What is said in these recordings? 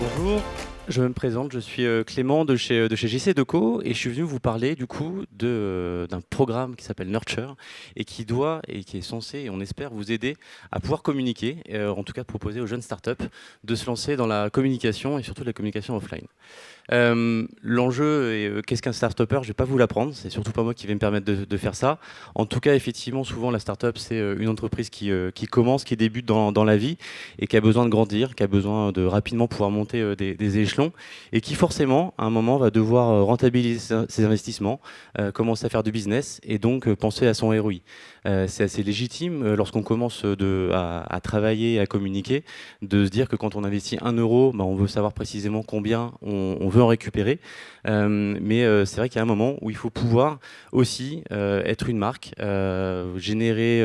Bonjour, je me présente, je suis Clément de chez JC Deco et je suis venu vous parler du coup d'un programme qui s'appelle Nurture et qui doit et qui est censé, et on espère, vous aider à pouvoir communiquer, en tout cas proposer aux jeunes startups de se lancer dans la communication et surtout la communication offline. L'enjeu, qu'est-ce qu'un start-upper? Je ne vais pas vous l'apprendre, c'est surtout pas moi qui vais me permettre de faire ça. En tout cas, effectivement, souvent la start-up, c'est une entreprise qui commence, qui débute dans la vie et qui a besoin de grandir, qui a besoin de rapidement pouvoir monter des échelons et qui forcément, à un moment, va devoir rentabiliser ses investissements, commencer à faire du business et donc penser à son ROI. C'est assez légitime lorsqu'on commence à travailler, à communiquer, de se dire que quand on investit 1 euro, on veut savoir précisément combien on veut en récupérer. Mais c'est vrai qu'il y a un moment où il faut pouvoir aussi être une marque, générer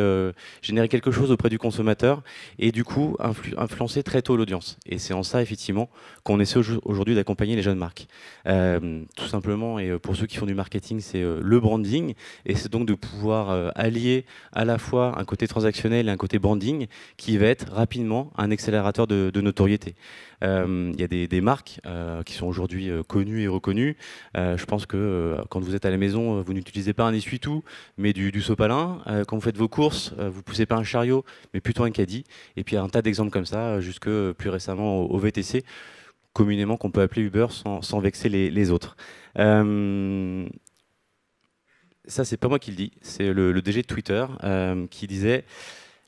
quelque chose auprès du consommateur et du coup influencer très tôt l'audience. Et c'est en ça effectivement qu'on essaie aujourd'hui d'accompagner les jeunes marques. Tout simplement, et pour ceux qui font du marketing, c'est le branding, et c'est donc de pouvoir allier à la fois un côté transactionnel et un côté branding qui va être rapidement un accélérateur de notoriété. Il y a des marques qui sont aujourd'hui connues et reconnues. Je pense que quand vous êtes à la maison, vous n'utilisez pas un essuie-tout, mais du sopalin. Quand vous faites vos courses, vous poussez pas un chariot, mais plutôt un caddie. Et puis il y a un tas d'exemples comme ça, jusque plus récemment au VTC, communément qu'on peut appeler Uber sans vexer les autres. Ça, c'est pas moi qui le dis, c'est le DG de Twitter qui disait: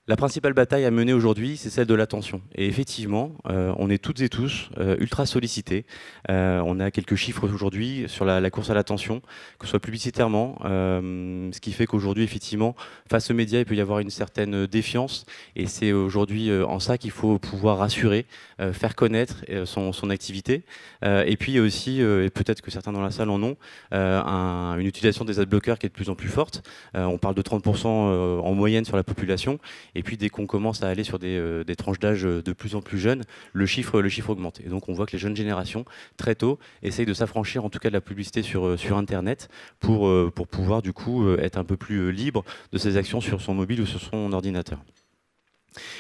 la principale bataille à mener aujourd'hui, c'est celle de l'attention. Et effectivement, on est toutes et tous ultra sollicités. On a quelques chiffres aujourd'hui sur la course à l'attention, que ce soit publicitairement, ce qui fait qu'aujourd'hui, effectivement, face aux médias, il peut y avoir une certaine défiance. Et c'est aujourd'hui en ça qu'il faut pouvoir rassurer, faire connaître son activité. Et puis il y a aussi, et peut-être que certains dans la salle en ont, une utilisation des adblockers qui est de plus en plus forte. On parle de 30% en moyenne sur la population. Et puis dès qu'on commence à aller sur des tranches d'âge de plus en plus jeunes, le chiffre augmente. Et donc on voit que les jeunes générations, très tôt, essayent de s'affranchir en tout cas de la publicité sur Internet pour pouvoir du coup être un peu plus libre de ses actions sur son mobile ou sur son ordinateur.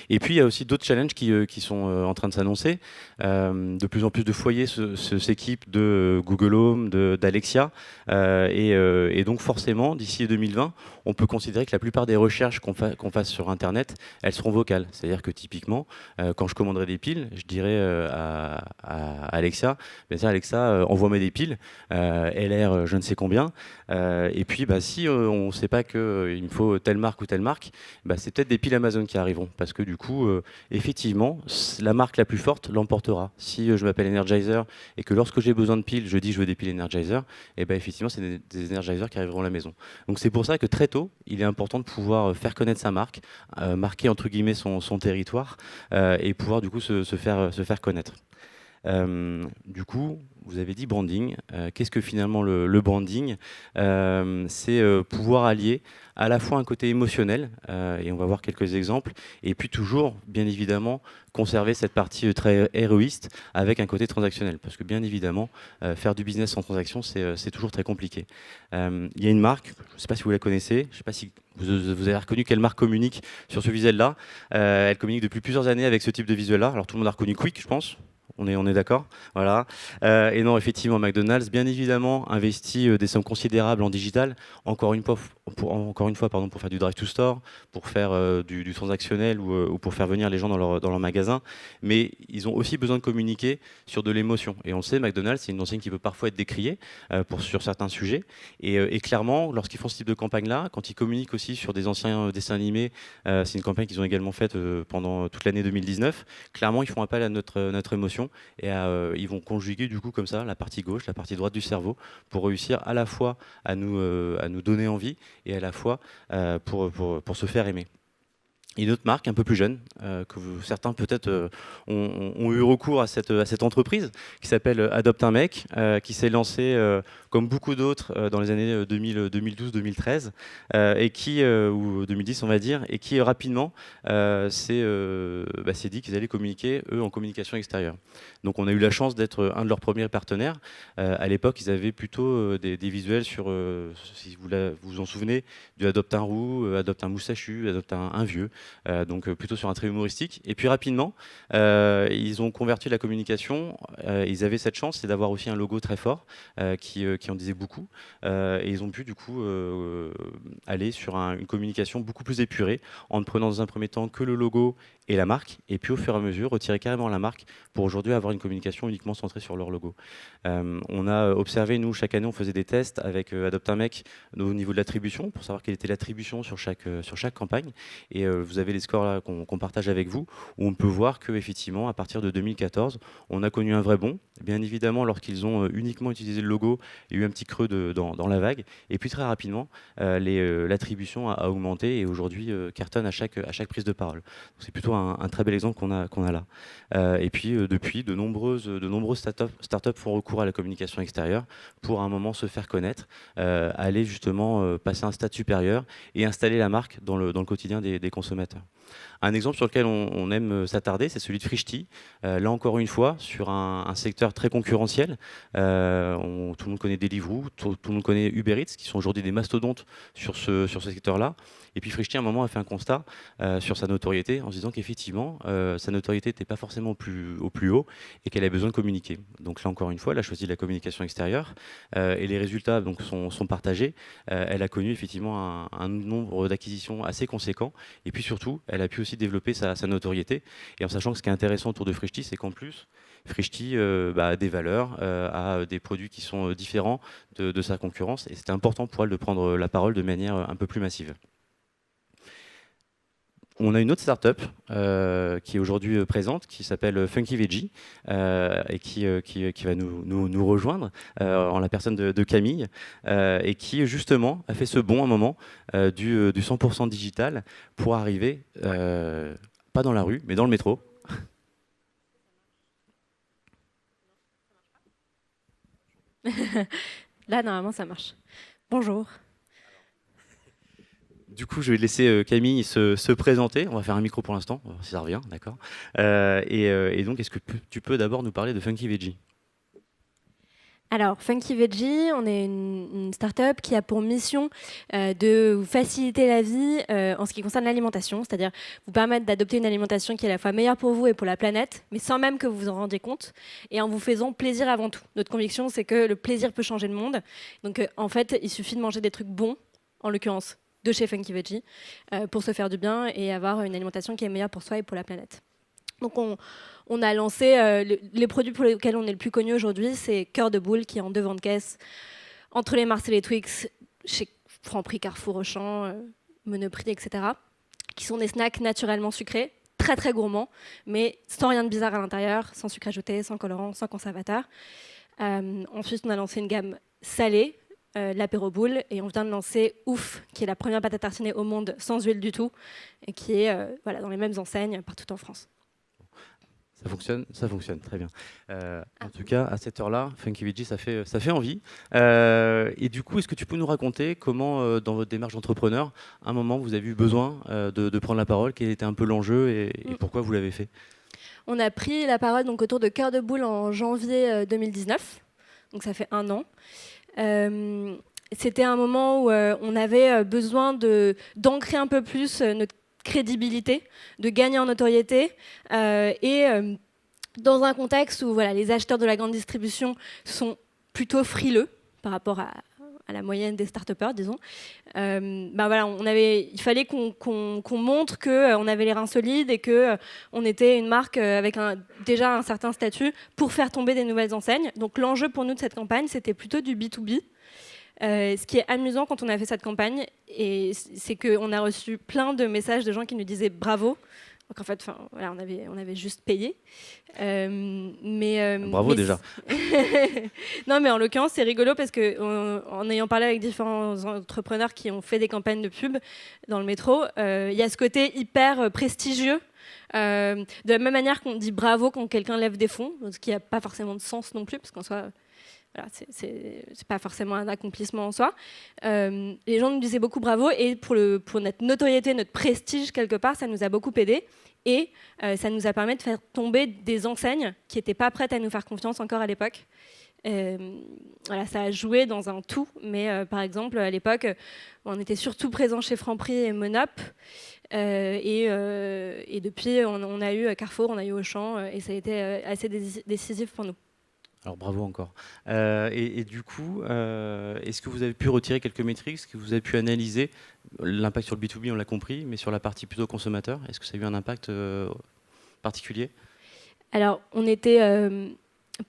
Et puis il y a aussi d'autres challenges qui sont en train de s'annoncer. De plus en plus de foyers s'équipent de Google Home, d'Alexia. Et donc forcément, d'ici 2020, on peut considérer que la plupart des recherches qu'on fasse sur Internet, elles seront vocales. C'est-à-dire que typiquement, quand je commanderai des piles, je dirais à Alexa, bien sûr, Alexa, envoie-moi des piles, LR je ne sais combien. Et puis si on ne sait pas qu'il me faut telle marque ou telle marque, c'est peut-être des piles Amazon qui arriveront. Parce que du coup, effectivement, la marque la plus forte l'emportera. Si je m'appelle Energizer et que lorsque j'ai besoin de piles, je dis je veux des piles Energizer, et effectivement, c'est des Energizer qui arriveront à la maison. Donc c'est pour ça que très tôt, il est important de pouvoir faire connaître sa marque, marquer entre guillemets son territoire et pouvoir du coup se faire connaître. Du coup, vous avez dit branding. Qu'est-ce que finalement le branding? C'est pouvoir allier à la fois un côté émotionnel, et on va voir quelques exemples, et puis toujours, bien évidemment, conserver cette partie très héroïste avec un côté transactionnel. Parce que bien évidemment, faire du business sans transaction, c'est toujours très compliqué. Il y a une marque, je ne sais pas si vous la connaissez, je ne sais pas si vous avez reconnu quelle marque communique sur ce visuel-là. Elle communique depuis plusieurs années avec ce type de visuel-là. Alors tout le monde a reconnu Quick, je pense. On est d'accord, voilà. Et non, effectivement, McDonald's, bien évidemment, investit des sommes considérables en digital. Encore une fois, pour faire du drive to store, pour faire du transactionnel ou pour faire venir les gens dans leur magasin. Mais ils ont aussi besoin de communiquer sur de l'émotion. Et on le sait, McDonald's, c'est une enseigne qui peut parfois être décriée sur certains sujets. Et clairement, lorsqu'ils font ce type de campagne-là, quand ils communiquent aussi sur des anciens dessins animés, c'est une campagne qu'ils ont également faite pendant toute l'année 2019. Clairement, ils font appel à notre émotion et ils vont conjuguer du coup comme ça la partie gauche, la partie droite du cerveau pour réussir à la fois à nous donner envie et à la fois pour se faire aimer. Une autre marque un peu plus jeune, certains peut-être ont eu recours à cette entreprise qui s'appelle Adopte un mec, qui s'est lancée comme beaucoup d'autres dans les années 2012-2013, et qui, ou 2010 on va dire, et qui rapidement s'est dit qu'ils allaient communiquer, eux, en communication extérieure. Donc on a eu la chance d'être un de leurs premiers partenaires. À l'époque, ils avaient plutôt des visuels sur, si vous vous en souvenez, du Adopte un roux, Adopte un moustachu, Adopte un vieux, donc plutôt sur un trait humoristique. Et puis rapidement, ils ont converti la communication. Ils avaient cette chance, c'est d'avoir aussi un logo très fort qui en disait beaucoup. Et ils ont pu du coup aller sur une communication beaucoup plus épurée, en ne prenant dans un premier temps que le logo et la marque, et puis au fur et à mesure retirer carrément la marque pour aujourd'hui avoir une communication uniquement centrée sur leur logo. On a observé, nous, chaque année, on faisait des tests avec Adopte un mec au niveau de l'attribution, pour savoir quelle était l'attribution sur chaque campagne. Et vous avez les scores là qu'on partage avec vous, où on peut voir qu'effectivement, à partir de 2014, on a connu un vrai bond. Bien évidemment, lorsqu'ils ont uniquement utilisé le logo, il y a eu un petit creux dans la vague. Et puis très rapidement, l'attribution a augmenté et aujourd'hui cartonne à chaque prise de parole. C'est plutôt un très bel exemple qu'on a là. Et puis depuis, de nombreuses startups font recours à la communication extérieure pour à un moment se faire connaître, aller justement passer un stade supérieur et installer la marque dans le quotidien des consommateurs. Un exemple sur lequel on aime s'attarder, c'est celui de Frishti. Là encore une fois, sur un secteur très concurrentiel. Tout le monde connaît Deliveroo, tout le monde connaît Uber Eats, qui sont aujourd'hui des mastodontes sur ce secteur-là. Et puis Frishti, à un moment, a fait un constat sur sa notoriété en se disant qu'effectivement, sa notoriété n'était pas forcément au plus haut et qu'elle avait besoin de communiquer. Donc là, encore une fois, elle a choisi la communication extérieure et les résultats donc, sont partagés. Elle a connu effectivement un nombre d'acquisitions assez conséquent. Et puis surtout, elle a pu aussi développer sa notoriété. Et en sachant que ce qui est intéressant autour de Frishti, c'est qu'en plus, Frishti a des valeurs, a des produits qui sont différents de sa concurrence. Et c'était important pour elle de prendre la parole de manière un peu plus massive. On a une autre startup qui est aujourd'hui présente, qui s'appelle Funky Veggie et qui va nous rejoindre en la personne de Camille et qui justement a fait ce bond à un moment du 100% digital pour arriver, pas dans la rue, mais dans le métro. Là, normalement, ça marche. Bonjour. Du coup, je vais laisser Camille se présenter. On va faire un micro pour l'instant, on va voir si ça revient, d'accord. Et donc, est-ce que tu peux d'abord nous parler de Funky Veggie ? Alors, Funky Veggie, on est une start-up qui a pour mission de vous faciliter la vie en ce qui concerne l'alimentation, c'est-à-dire vous permettre d'adopter une alimentation qui est à la fois meilleure pour vous et pour la planète, mais sans même que vous vous en rendiez compte, et en vous faisant plaisir avant tout. Notre conviction, c'est que le plaisir peut changer le monde. Donc, en fait, il suffit de manger des trucs bons, en l'occurrence de chez Funky Veggie, pour se faire du bien et avoir une alimentation qui est meilleure pour soi et pour la planète. Donc on a lancé les produits pour lesquels on est le plus connu aujourd'hui, c'est Cœur de Boule qui est en devant de caisse entre les Mars et les Twix, chez Franprix, Carrefour, Auchan, Monoprix, etc. Qui sont des snacks naturellement sucrés, très très gourmands, mais sans rien de bizarre à l'intérieur, sans sucre ajouté, sans colorant, sans conservateur. Ensuite, on a lancé une gamme salée, l'apéro boule, et on vient de lancer Ouf, qui est la première pâte à tartiner au monde sans huile du tout, et qui est dans les mêmes enseignes partout en France. Ça fonctionne, très bien. En tout cas, à cette heure-là, Funky Veggie, ça fait envie. Et du coup, est-ce que tu peux nous raconter comment, dans votre démarche d'entrepreneur, à un moment, vous avez eu besoin de prendre la parole, quel était un peu l'enjeu et pourquoi vous l'avez fait ? On a pris la parole donc, autour de Cœur de Boule en janvier 2019, donc ça fait 1 an. C'était un moment où on avait besoin d'ancrer un peu plus notre crédibilité, de gagner en notoriété dans un contexte où les acheteurs de la grande distribution sont plutôt frileux par rapport à la moyenne des start-upers, disons. Il fallait qu'on montre qu'on avait les reins solides et qu'on était une marque avec déjà un certain statut pour faire tomber des nouvelles enseignes. Donc l'enjeu pour nous de cette campagne, c'était plutôt du B2B. Ce qui est amusant quand on a fait cette campagne, c'est qu'on a reçu plein de messages de gens qui nous disaient bravo. Donc en fait, on avait juste payé. Bravo déjà. Non, mais en l'occurrence, c'est rigolo parce qu'en ayant parlé avec différents entrepreneurs qui ont fait des campagnes de pub dans le métro, il y a ce côté hyper prestigieux. De la même manière qu'on dit bravo quand quelqu'un lève des fonds, ce qui n'a pas forcément de sens non plus, parce qu'en soi, voilà, c'est pas forcément un accomplissement en soi. Les gens nous disaient beaucoup bravo, et pour notre notoriété, notre prestige quelque part, ça nous a beaucoup aidé, et ça nous a permis de faire tomber des enseignes qui n'étaient pas prêtes à nous faire confiance encore à l'époque. Voilà, ça a joué dans un tout, mais par exemple à l'époque, on était surtout présent chez Franprix et Monop, et depuis on a eu Carrefour, on a eu Auchan, et ça a été assez décisif pour nous. Alors bravo encore. Et du coup, est-ce que vous avez pu retirer quelques métriques? Est-ce que vous avez pu analyser l'impact sur le B2B, on l'a compris, mais sur la partie plutôt consommateur, est-ce que ça a eu un impact particulier? Alors, on était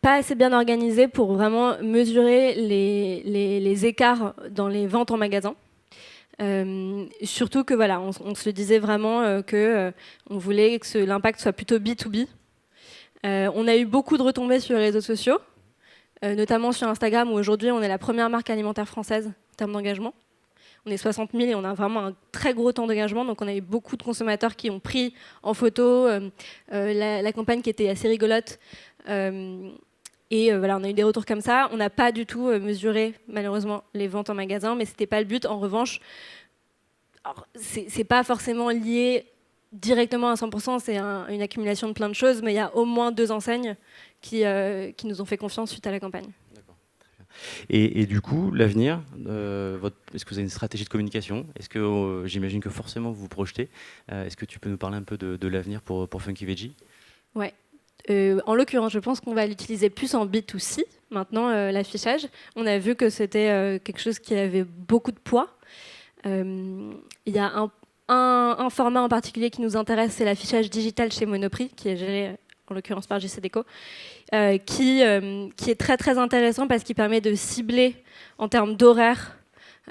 pas assez bien organisé pour vraiment mesurer les écarts dans les ventes en magasin. Surtout que voilà, on se disait vraiment que on voulait que l'impact soit plutôt B2B. On a eu beaucoup de retombées sur les réseaux sociaux, notamment sur Instagram, où aujourd'hui on est la première marque alimentaire française en termes d'engagement. On est 60 000 et on a vraiment un très gros temps d'engagement, donc on a eu beaucoup de consommateurs qui ont pris en photo la campagne, qui était assez rigolote. Voilà, on a eu des retours comme ça. On n'a pas du tout mesuré malheureusement les ventes en magasin, mais c'était pas le but. En revanche, c'est pas forcément lié directement à 100%, c'est une accumulation de plein de choses, mais il y a au moins 2 enseignes qui nous ont fait confiance suite à la campagne. D'accord, très bien. Et du coup, l'avenir, est-ce que vous avez une stratégie de communication? Est-ce que, j'imagine que forcément vous vous projetez, est-ce que tu peux nous parler un peu de l'avenir pour Funky Veggie? Ouais. En l'occurrence, je pense qu'on va l'utiliser plus en B2C, maintenant, l'affichage. On a vu que c'était quelque chose qui avait beaucoup de poids. Il y a un format en particulier qui nous intéresse, c'est l'affichage digital chez Monoprix, qui est géré en l'occurrence par JCDecaux, qui est très très intéressant parce qu'il permet de cibler en termes d'horaire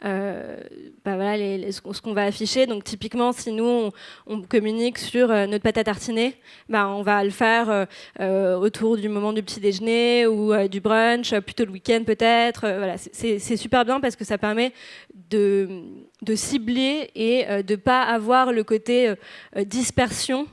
voilà, ce qu'on va afficher. Donc typiquement, si nous on communique sur notre pâte à tartiner, on va le faire autour du moment du petit déjeuner ou du brunch, plutôt le week-end peut-être. Voilà, c'est super bien parce que ça permet de cibler et de ne pas avoir le côté dispersion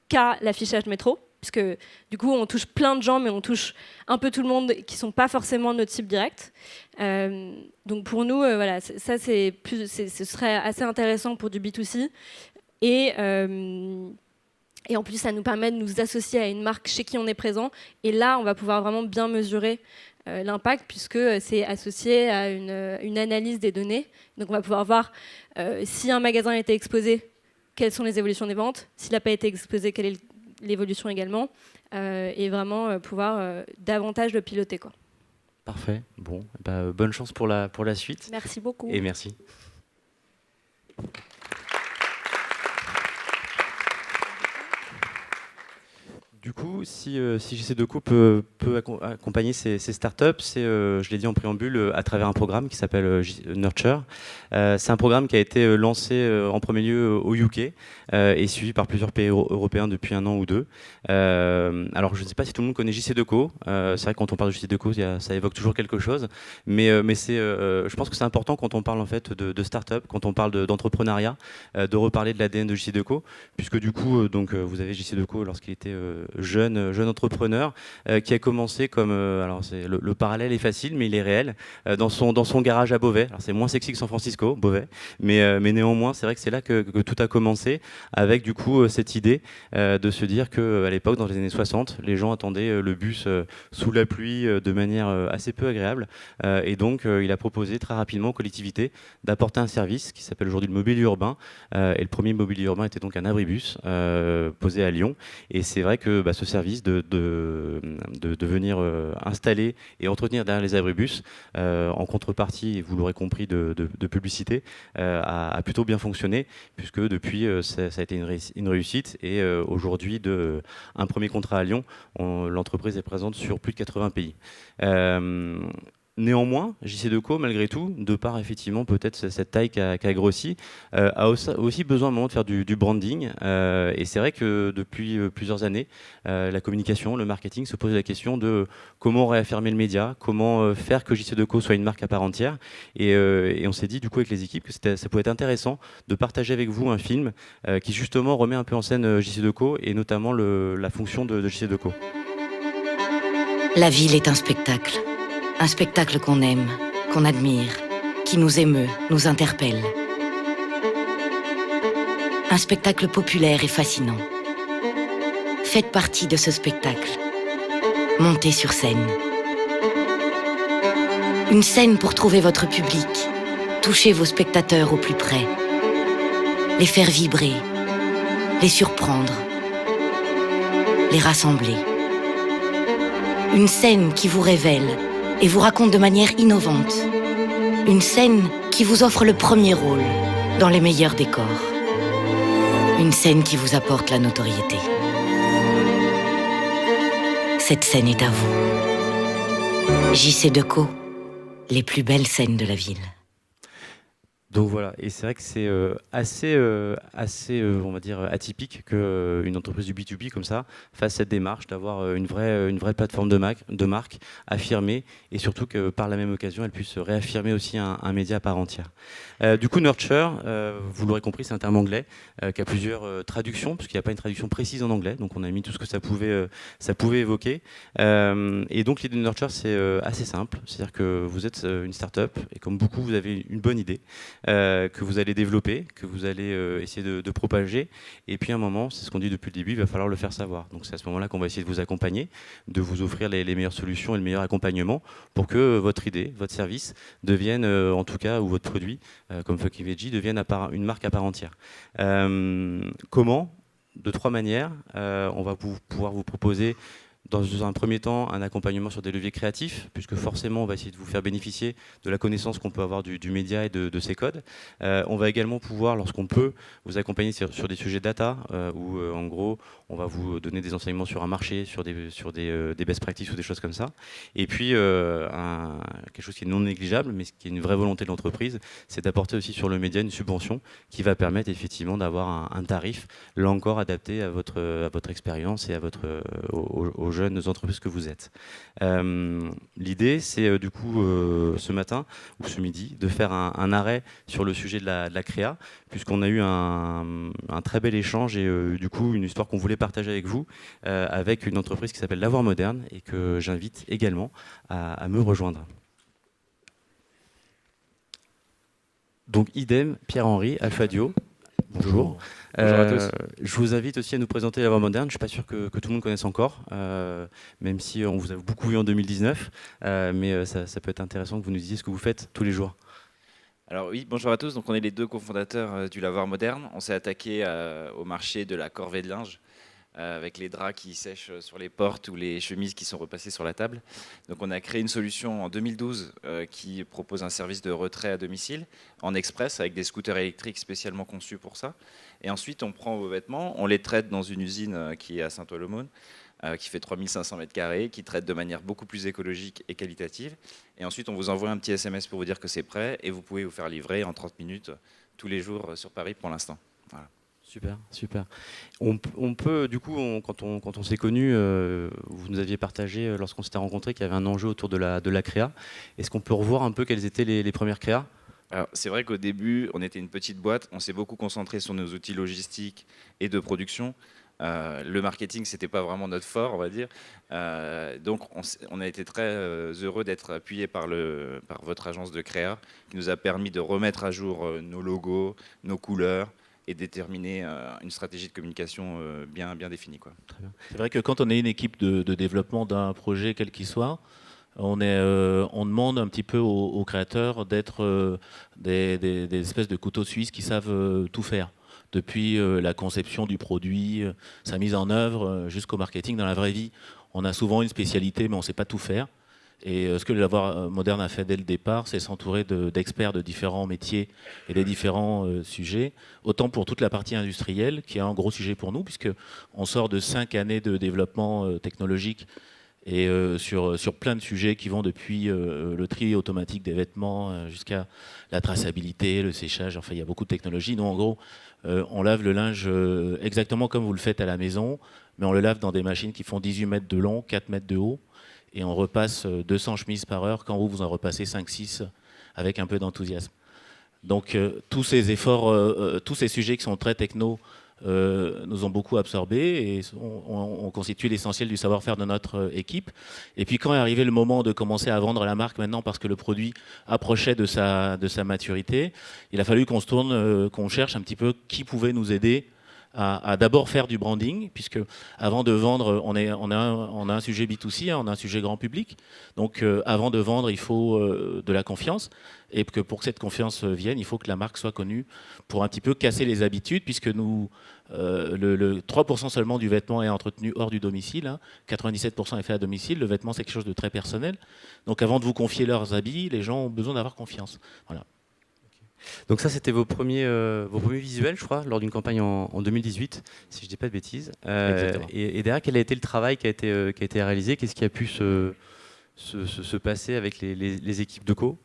qu'a l'affichage métro. Puisque du coup, on touche plein de gens, mais on touche un peu tout le monde qui ne sont pas forcément notre cible directe. Donc pour nous, voilà, ça, ce serait assez intéressant pour du B2C. Et en plus, ça nous permet de nous associer à une marque chez qui on est présent. Et là, on va pouvoir vraiment bien mesurer l'impact, puisque c'est associé à une analyse des données. Donc on va pouvoir voir si un magasin a été exposé, quelles sont les évolutions des ventes. S'il n'a pas été exposé, quelle est l'évolution également, et vraiment pouvoir davantage le piloter, quoi. Parfait. Bon, bonne chance pour la suite. Merci beaucoup. Et merci. Du coup, si JCDecaux peut accompagner ces startups, c'est, je l'ai dit en préambule, à travers un programme qui s'appelle Nurture. C'est un programme qui a été lancé en premier lieu au UK et suivi par plusieurs pays européens depuis 1 an ou 2. Alors, je ne sais pas si tout le monde connaît JCDecaux. C'est vrai que quand on parle de JCDecaux, ça évoque toujours quelque chose. Mais je pense que c'est important quand on parle en fait de startup, quand on parle d'entrepreneuriat, de reparler de l'ADN de JCDecaux, puisque du coup, vous avez JCDecaux lorsqu'il était jeune entrepreneur qui a commencé comme alors le parallèle est facile mais il est réel dans son garage à Beauvais. Alors c'est moins sexy que San Francisco, Beauvais, mais néanmoins c'est vrai que c'est là que tout a commencé avec du coup cette idée de se dire que à l'époque dans les années 60 les gens attendaient le bus sous la pluie de manière assez peu agréable et donc il a proposé très rapidement aux collectivités d'apporter un service qui s'appelle aujourd'hui le mobilier urbain et le premier mobilier urbain était donc un abribus posé à Lyon et c'est vrai que ce service de venir installer et entretenir derrière les abribus en contrepartie, et vous l'aurez compris, de publicité, a plutôt bien fonctionné, puisque depuis, ça a été une réussite. Et aujourd'hui, un premier contrat à Lyon, l'entreprise est présente sur plus de 80 pays. Néanmoins, JCDecaux, malgré tout, de par effectivement peut-être cette taille qui a grossi, a aussi besoin à un moment de faire du branding. Et c'est vrai que depuis plusieurs années, la communication, le marketing se pose la question de comment réaffirmer le média, comment faire que JCDecaux soit une marque à part entière. Et on s'est dit du coup avec les équipes que ça pouvait être intéressant de partager avec vous un film qui justement remet un peu en scène JCDecaux et notamment la fonction de JCDecaux. La ville est un spectacle. Un spectacle qu'on aime, qu'on admire, qui nous émeut, nous interpelle. Un spectacle populaire et fascinant. Faites partie de ce spectacle. Montez sur scène. Une scène pour trouver votre public, toucher vos spectateurs au plus près, les faire vibrer, les surprendre, les rassembler. Une scène qui vous révèle et vous raconte de manière innovante. Une scène qui vous offre le premier rôle dans les meilleurs décors. Une scène qui vous apporte la notoriété. Cette scène est à vous. JC Decaux, les plus belles scènes de la ville. Donc voilà, et c'est vrai que c'est assez, on va dire, atypique qu'une entreprise du B2B comme ça fasse cette démarche d'avoir une vraie plateforme de marque affirmée, et surtout que par la même occasion, elle puisse réaffirmer aussi un média à part entière. Du coup, Nurture, vous l'aurez compris, c'est un terme anglais qui a plusieurs traductions, parce qu'il n'y a pas une traduction précise en anglais, donc on a mis tout ce que ça pouvait évoquer. Et donc l'idée de Nurture, c'est assez simple, c'est-à-dire que vous êtes une start-up, et comme beaucoup, vous avez une bonne idée, que vous allez développer, que vous allez essayer de propager. Et puis à un moment, c'est ce qu'on dit depuis le début, il va falloir le faire savoir. Donc c'est à ce moment-là qu'on va essayer de vous accompagner, de vous offrir les meilleures solutions et le meilleur accompagnement pour que votre idée, votre service devienne, en tout cas, ou votre produit, comme Funky Veggie, devienne une marque à part entière. Comment ? De 3 manières. On va pouvoir vous proposer dans un premier temps, un accompagnement sur des leviers créatifs, puisque forcément, on va essayer de vous faire bénéficier de la connaissance qu'on peut avoir du média et de ses codes. On va également pouvoir, lorsqu'on peut, vous accompagner sur des sujets data, où en gros, on va vous donner des enseignements sur un marché, sur des best practices ou des choses comme ça. Et puis, quelque chose qui est non négligeable, mais qui est une vraie volonté de l'entreprise, c'est d'apporter aussi sur le média une subvention qui va permettre effectivement d'avoir un tarif, là encore, adapté à votre expérience et à aux jeunes entreprises que vous êtes. L'idée, c'est du coup, ce matin ou ce midi, de faire un arrêt sur le sujet de la créa, puisqu'on a eu un très bel échange et du coup, une histoire qu'on voulait partager avec vous, avec une entreprise qui s'appelle Lavoir Moderne et que j'invite également à me rejoindre. Donc, idem, Pierre-Henri, Alphadio. Bonjour. Bonjour à tous. Je vous invite aussi à nous présenter Lavoir Moderne. Je ne suis pas sûr que tout le monde connaisse encore, même si on vous a beaucoup vu en 2019. Mais ça peut être intéressant que vous nous disiez ce que vous faites tous les jours. Alors oui, bonjour à tous. Donc on est les 2 cofondateurs du Lavoir Moderne. On s'est attaqué au marché de la corvée de linge, avec les draps qui sèchent sur les portes ou les chemises qui sont repassées sur la table. Donc on a créé une solution en 2012 qui propose un service de retrait à domicile en express avec des scooters électriques spécialement conçus pour ça. Et ensuite on prend vos vêtements, on les traite dans une usine qui est à Saint-Ouen-l'Aumône, qui fait 3500 m², qui traite de manière beaucoup plus écologique et qualitative. Et ensuite on vous envoie un petit SMS pour vous dire que c'est prêt et vous pouvez vous faire livrer en 30 minutes tous les jours sur Paris pour l'instant. Voilà. Super, super. On peut, du coup, quand on s'est connus, vous nous aviez partagé, lorsqu'on s'était rencontrés, qu'il y avait un enjeu autour de la créa. Est-ce qu'on peut revoir un peu quelles étaient les premières créas ? Alors, c'est vrai qu'au début, on était une petite boîte, on s'est beaucoup concentré sur nos outils logistiques et de production. Le marketing, c'était pas vraiment notre fort, on va dire. Donc, on a été très heureux d'être appuyé par votre agence de créa, qui nous a permis de remettre à jour nos logos, nos couleurs, et déterminer une stratégie de communication bien définie, quoi. Très bien. C'est vrai que quand on est une équipe de développement d'un projet quel qu'il soit, on demande un petit peu aux créateurs d'être des espèces de couteaux suisses qui savent tout faire. Depuis la conception du produit, sa mise en œuvre, jusqu'au marketing dans la vraie vie. On a souvent une spécialité, mais on ne sait pas tout faire. Et ce que le Lavoir Moderne a fait dès le départ, c'est s'entourer d'experts de différents métiers et des différents sujets. Autant pour toute la partie industrielle, qui est un gros sujet pour nous, puisqu'on sort de 5 années de développement technologique et sur plein de sujets qui vont depuis le tri automatique des vêtements jusqu'à la traçabilité, le séchage. Enfin, il y a beaucoup de technologies. Nous, en gros, on lave le linge exactement comme vous le faites à la maison, mais on le lave dans des machines qui font 18 mètres de long, 4 mètres de haut. Et on repasse 200 chemises par heure quand vous en repassez 5-6 avec un peu d'enthousiasme. Donc tous ces efforts, tous ces sujets qui sont très techno nous ont beaucoup absorbés et ont constitué l'essentiel du savoir-faire de notre équipe. Et puis quand est arrivé le moment de commencer à vendre la marque maintenant, parce que le produit approchait de sa maturité, il a fallu qu'on se tourne, qu'on cherche un petit peu qui pouvait nous aider à d'abord faire du branding, puisque avant de vendre, on a un sujet B2C, on a un sujet grand public. Donc avant de vendre, il faut de la confiance. Et que pour que cette confiance vienne, il faut que la marque soit connue pour un petit peu casser les habitudes, puisque nous, le 3% seulement du vêtement est entretenu hors du domicile, hein, 97% est fait à domicile. Le vêtement, c'est quelque chose de très personnel. Donc avant de vous confier leurs habits, les gens ont besoin d'avoir confiance. Voilà. Donc ça, c'était vos premiers visuels, je crois, lors d'une campagne en 2018, si je ne dis pas de bêtises. Et derrière, quel a été le travail qui a été réalisé? Qu'est-ce qui a pu se passer avec les équipes de co?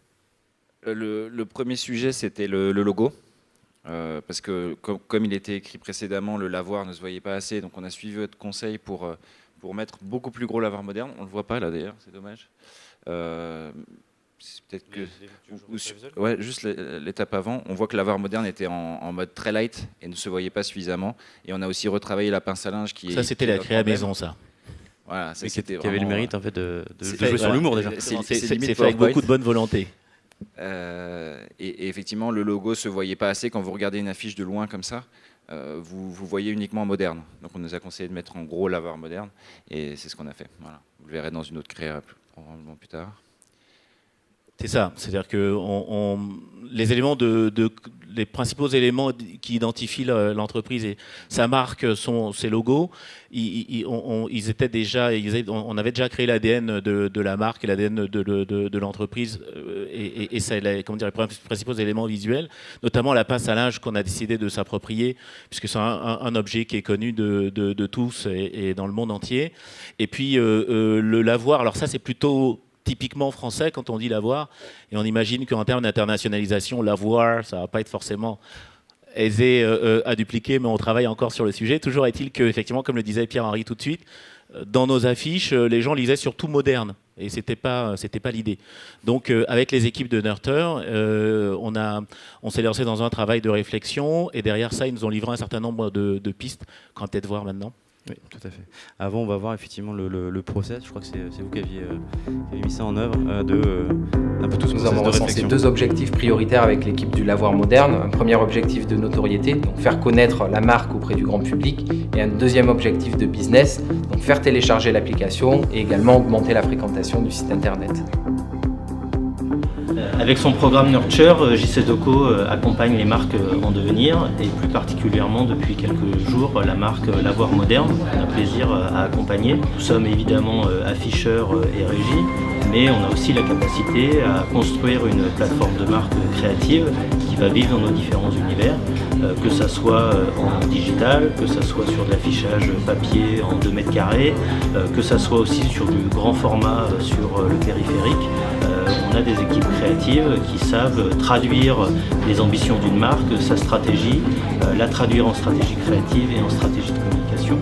Le premier sujet, c'était le logo. Parce que comme il était écrit précédemment, le lavoir ne se voyait pas assez. Donc on a suivi votre conseil pour mettre beaucoup plus gros lavoir moderne. On ne le voit pas là d'ailleurs, c'est dommage. C'est peut-être que ouais, juste l'étape avant, on voit que lavoir moderne était en mode très light et ne se voyait pas suffisamment. Et on a aussi retravaillé la pince à linge ça c'était la créa maison, ça. Voilà, qui avait le mérite en fait de jouer fait, sur l'humour déjà. C'est fait avec beaucoup de bonne volonté. Et effectivement, le logo se voyait pas assez. Quand vous regardez une affiche de loin comme ça, vous voyez uniquement moderne. Donc on nous a conseillé de mettre en gros lavoir moderne et c'est ce qu'on a fait. Voilà. Vous le verrez dans une autre créa probablement plus tard. C'est ça, c'est-à-dire que les principaux éléments qui identifient l'entreprise et sa marque sont ses logos. Ils étaient déjà, on avait déjà créé l'ADN de la marque et l'ADN de l'entreprise et c'est les principaux éléments visuels, notamment la pince à linge qu'on a décidé de s'approprier puisque c'est un objet qui est connu de tous et dans le monde entier. Et puis le lavoir, alors ça c'est plutôt typiquement français quand on dit lavoir, et on imagine qu'en termes d'internationalisation, lavoir, ça va pas être forcément aisé à dupliquer, mais on travaille encore sur le sujet. Toujours est-il que, effectivement, comme le disait Pierre-Henri tout de suite, dans nos affiches, les gens lisaient surtout moderne, et c'était pas l'idée. Donc, avec les équipes de Nurture, on s'est lancé dans un travail de réflexion, et derrière ça, ils nous ont livré un certain nombre de pistes qu'on va peut-être voir maintenant. Oui, tout à fait. Avant, on va voir effectivement le process. Je crois que c'est vous qui aviez mis ça en œuvre, un peu tout ce process de réflexion. Nous avons recensé 2 objectifs prioritaires avec l'équipe du lavoir moderne. Un premier objectif de notoriété, donc faire connaître la marque auprès du grand public. Et un deuxième objectif de business, donc faire télécharger l'application et également augmenter la fréquentation du site internet. Avec son programme Nurture, JC Deco accompagne les marques en devenir et plus particulièrement depuis quelques jours la marque Lavoir Moderne. On a plaisir à accompagner. Nous sommes évidemment afficheurs et régie, mais on a aussi la capacité à construire une plateforme de marque créative qui va vivre dans nos différents univers, que ça soit en digital, que ça soit sur de l'affichage papier en 2 mètres carrés, que ça soit aussi sur du grand format sur le périphérique. On a des équipes créatives qui savent traduire les ambitions d'une marque, sa stratégie, la traduire en stratégie créative et en stratégie de communication.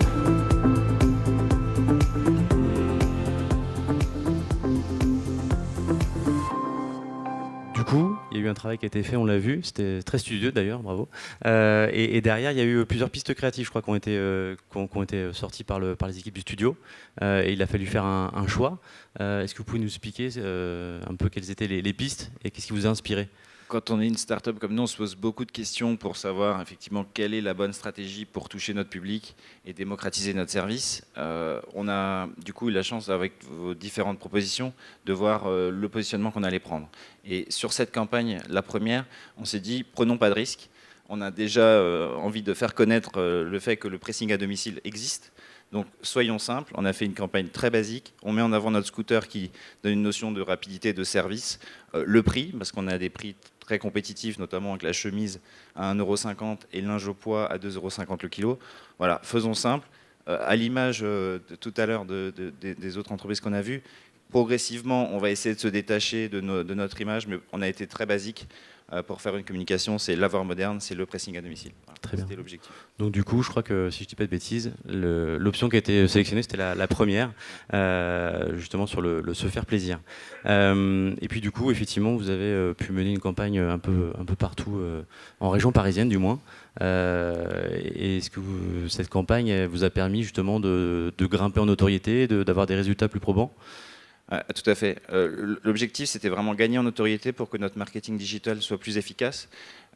Du coup, il y a eu un travail qui a été fait, on l'a vu, c'était très studieux d'ailleurs, bravo. Et derrière, il y a eu plusieurs pistes créatives, je crois, qui ont été sorties par les équipes du studio. Et il a fallu faire un choix. Est-ce que vous pouvez nous expliquer un peu quelles étaient les pistes et qu'est-ce qui vous a inspiré? Quand on est une start-up comme nous, on se pose beaucoup de questions pour savoir effectivement quelle est la bonne stratégie pour toucher notre public et démocratiser notre service. On a du coup eu la chance, avec vos différentes propositions, de voir le positionnement qu'on allait prendre. Et sur cette campagne, la première, on s'est dit, prenons pas de risques. On a déjà envie de faire connaître le fait que le pressing à domicile existe. Donc soyons simples, on a fait une campagne très basique, on met en avant notre scooter qui donne une notion de rapidité de service, le prix, parce qu'on a des prix très compétitifs, notamment avec la chemise à 1,50 € et le linge au poids à 2,50 € le kilo. Voilà, faisons simple, à l'image de tout à l'heure des autres entreprises qu'on a vues, progressivement on va essayer de se détacher de notre image, mais on a été très basique. pour faire une communication, c'est Lavoir Moderne, c'est le pressing à domicile. Voilà, Très bien. c'était l'objectif. Donc du coup, je crois que si je dis pas de bêtises, l'option qui a été sélectionnée, c'était la première, justement sur le se faire plaisir. Et puis du coup, effectivement, vous avez pu mener une campagne un peu partout, en région parisienne du moins. Et est-ce que cette campagne elle vous a permis justement de grimper en notoriété, d'avoir des résultats plus probants? Ah, tout à fait. L'objectif, c'était vraiment gagner en notoriété pour que notre marketing digital soit plus efficace.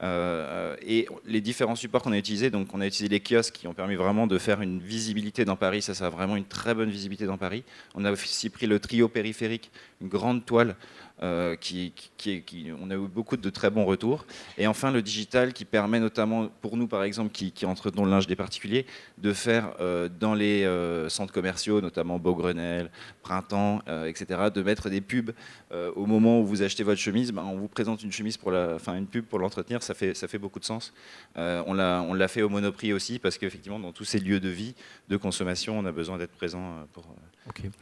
Et les différents supports qu'on a utilisés, donc on a utilisé les kiosques qui ont permis vraiment de faire une visibilité dans Paris. Ça a vraiment une très bonne visibilité dans Paris. On a aussi pris le trio périphérique, une grande toile. On a eu beaucoup de très bons retours. Et enfin, le digital qui permet notamment, pour nous par exemple, qui entretenons le linge des particuliers, de faire dans les centres commerciaux, notamment Beaugrenelle, Printemps, etc., de mettre des pubs au moment où vous achetez votre chemise. On vous présente une chemise une pub pour l'entretenir, ça fait beaucoup de sens. On l'a fait au Monoprix aussi, parce qu'effectivement, dans tous ces lieux de vie, de consommation, on a besoin d'être présent pour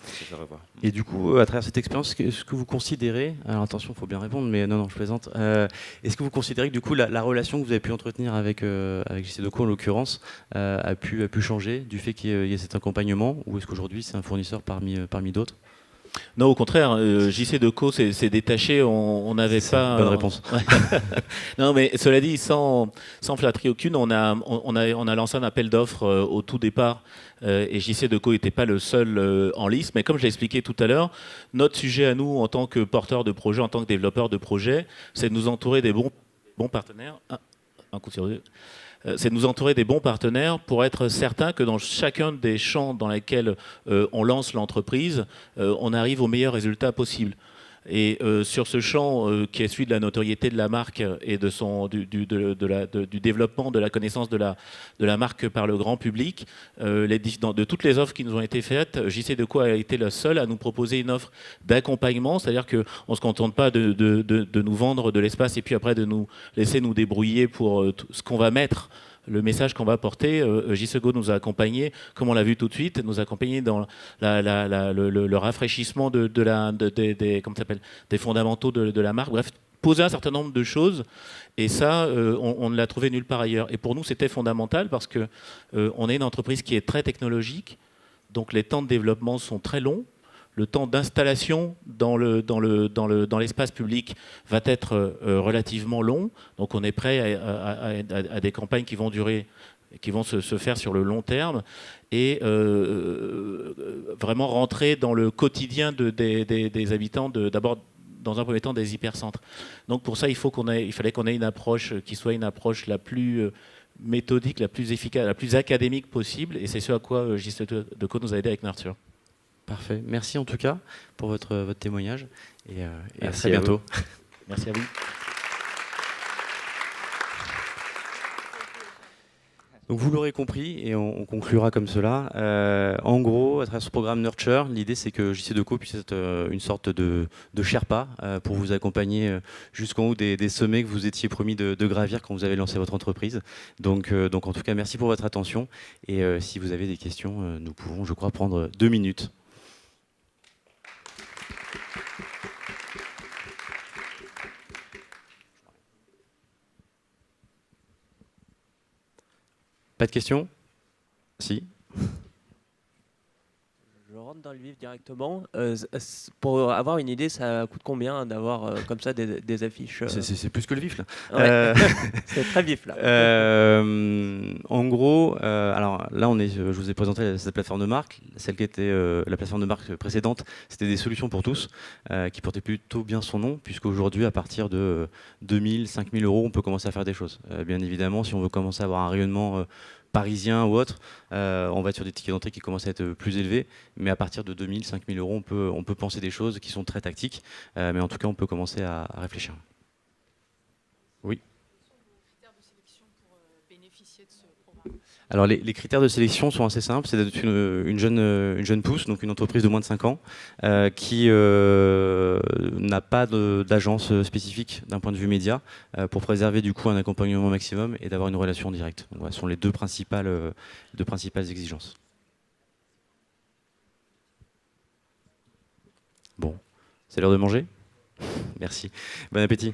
se faire revoir. Et du coup, à travers cette expérience, est-ce que vous considérez, alors attention, il faut bien répondre, mais non, je plaisante, est-ce que vous considérez que du coup, la relation que vous avez pu entretenir avec JCDecaux, en l'occurrence, a pu changer du fait qu'il y ait cet accompagnement, ou est-ce qu'aujourd'hui, c'est un fournisseur parmi d'autres? Non, au contraire, JCDecaux s'est détaché, on n'avait pas... Bonne réponse. Non, mais cela dit, sans flatterie aucune, on a lancé un appel d'offres au tout départ, et JCDecaux n'était pas le seul en lice, mais comme je l'ai expliqué tout à l'heure, notre sujet à nous, en tant que porteur de projet, en tant que développeur de projet, c'est de nous entourer des bons partenaires. Un coup sur deux. C'est de nous entourer des bons partenaires pour être certain que dans chacun des champs dans lesquels on lance l'entreprise, on arrive au meilleur résultat possible. Et sur ce champ qui est celui de la notoriété de la marque et du développement de la connaissance de la marque par le grand public, de toutes les offres qui nous ont été faites, JCDecaux a été la seule à nous proposer une offre d'accompagnement, c'est-à-dire qu'on ne se contente pas de nous vendre de l'espace et puis après de nous laisser nous débrouiller pour ce qu'on va mettre. Le message qu'on va porter, JCDecaux nous a accompagnés, comme on l'a vu tout de suite, nous a accompagnés dans le rafraîchissement des fondamentaux de la marque. Bref, poser un certain nombre de choses. Et ça, on ne l'a trouvé nulle part ailleurs. Et pour nous, c'était fondamental parce que on est une entreprise qui est très technologique, donc les temps de développement sont très longs. Le temps d'installation dans l'espace public va être relativement long. Donc on est prêt à des campagnes qui vont durer, qui vont se faire sur le long terme et vraiment rentrer dans le quotidien des habitants, d'abord dans un premier temps des hypercentres. Donc pour ça, il fallait qu'on ait une approche qui soit une approche la plus méthodique, la plus efficace, la plus académique possible. Et c'est ce à quoi JCDecaux nous a aidé avec Nurture. Parfait. Merci en tout cas pour votre témoignage et à Merci très bientôt. Merci à vous. Donc vous l'aurez compris et on conclura comme cela. En gros, à travers ce programme Nurture, l'idée c'est que JCDecaux puisse être une sorte de Sherpa pour vous accompagner jusqu'en haut des sommets que vous étiez promis de gravir quand vous avez lancé votre entreprise. Donc en tout cas, merci pour votre attention et si vous avez des questions, nous pouvons, je crois, prendre 2 minutes. Pas de questions? Si. Je rentre dans le vif directement. Pour avoir une idée, ça coûte combien d'avoir comme ça des affiches C'est plus que le vif là. Ouais. C'est très vif là. En gros, alors là je vous ai présenté cette plateforme de marque. Celle qui était la plateforme de marque précédente, c'était des solutions pour tous, qui portait plutôt bien son nom, puisqu'aujourd'hui, à partir de 2000, 5000 euros, on peut commencer à faire des choses. Bien évidemment, si on veut commencer à avoir un rayonnement parisien ou autre, on va être sur des tickets d'entrée qui commencent à être plus élevés, mais à partir de 2000, 5000 euros, on peut penser des choses qui sont très tactiques, mais en tout cas, on peut commencer à réfléchir. Oui. Alors les critères de sélection sont assez simples, c'est d'être une jeune pousse, donc une entreprise de moins de 5 ans, qui n'a pas d'agence spécifique d'un point de vue média, pour préserver du coup un accompagnement maximum et d'avoir une relation directe. Donc, voilà, ce sont les deux principales exigences. Bon, c'est l'heure de manger. Merci. Bon appétit.